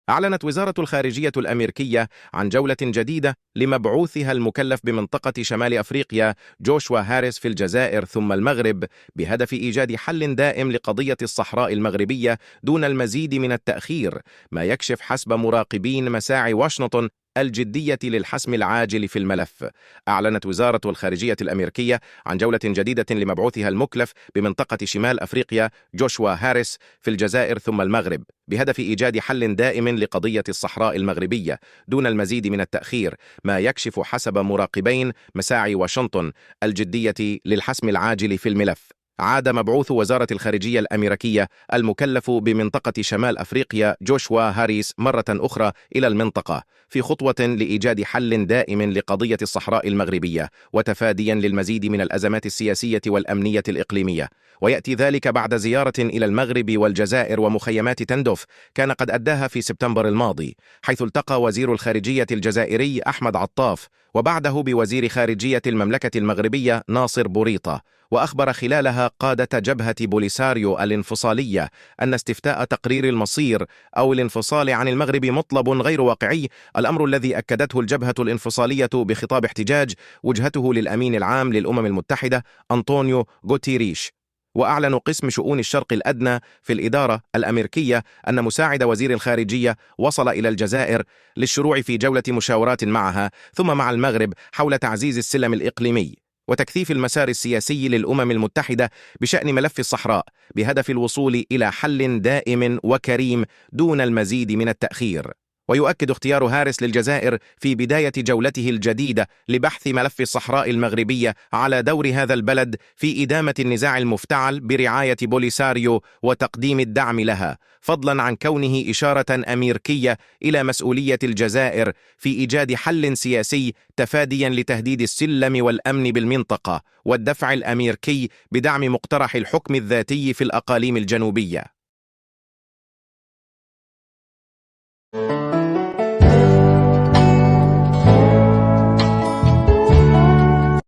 أعلنت وزارة الخارجية الأمريكية عن جولة جديدة لمبعوثها المكلف بمنطقة شمال أفريقيا جوشوا هاريس في الجزائر ثم المغرب، بهدف إيجاد حل دائم لقضية الصحراء المغربية دون المزيد من التأخير، ما يكشف حسب مراقبين مساعي واشنطن الجدية للحسم العاجل في الملف. أعلنت وزارة الخارجية الأمريكية عن جولة جديدة لمبعوثها المكلف بمنطقة شمال أفريقيا جوشوا هاريس في الجزائر ثم المغرب، بهدف إيجاد حل دائم لقضية الصحراء المغربية دون المزيد من التأخير، ما يكشف حسب مراقبين مساعي واشنطن الجدية للحسم العاجل في الملف. عاد مبعوث وزارة الخارجية الأمريكية المكلف بمنطقة شمال أفريقيا جوشوا هاريس مرة أخرى إلى المنطقة في خطوة لإيجاد حل دائم لقضية الصحراء المغربية وتفاديا للمزيد من الأزمات السياسية والأمنية الإقليمية، ويأتي ذلك بعد زيارة إلى المغرب والجزائر ومخيمات تندف كان قد أداها في سبتمبر الماضي، حيث التقى وزير الخارجية الجزائري أحمد عطاف وبعده بوزير خارجية المملكة المغربية ناصر بوريطة، وأخبر خلالها قادة جبهة بوليساريو الانفصالية أن استفتاء تقرير المصير أو الانفصال عن المغرب مطلب غير واقعي، الأمر الذي أكدته الجبهة الانفصالية بخطاب احتجاج وجهته للأمين العام للأمم المتحدة أنطونيو غوتيريش. وأعلن قسم شؤون الشرق الأدنى في الإدارة الأمريكية أن مساعد وزير الخارجية وصل إلى الجزائر للشروع في جولة مشاورات معها ثم مع المغرب حول تعزيز السلم الإقليمي وتكثيف المسار السياسي للأمم المتحدة بشأن ملف الصحراء، بهدف الوصول إلى حل دائم وكريم دون المزيد من التأخير. ويؤكد اختيار هاريس للجزائر في بداية جولته الجديدة لبحث ملف الصحراء المغربية على دور هذا البلد في إدامة النزاع المفتعل برعاية بوليساريو وتقديم الدعم لها، فضلا عن كونه إشارة أمريكية إلى مسؤولية الجزائر في إيجاد حل سياسي تفاديا لتهديد السلم والأمن بالمنطقة والدفع الأمريكي بدعم مقترح الحكم الذاتي في الأقاليم الجنوبية.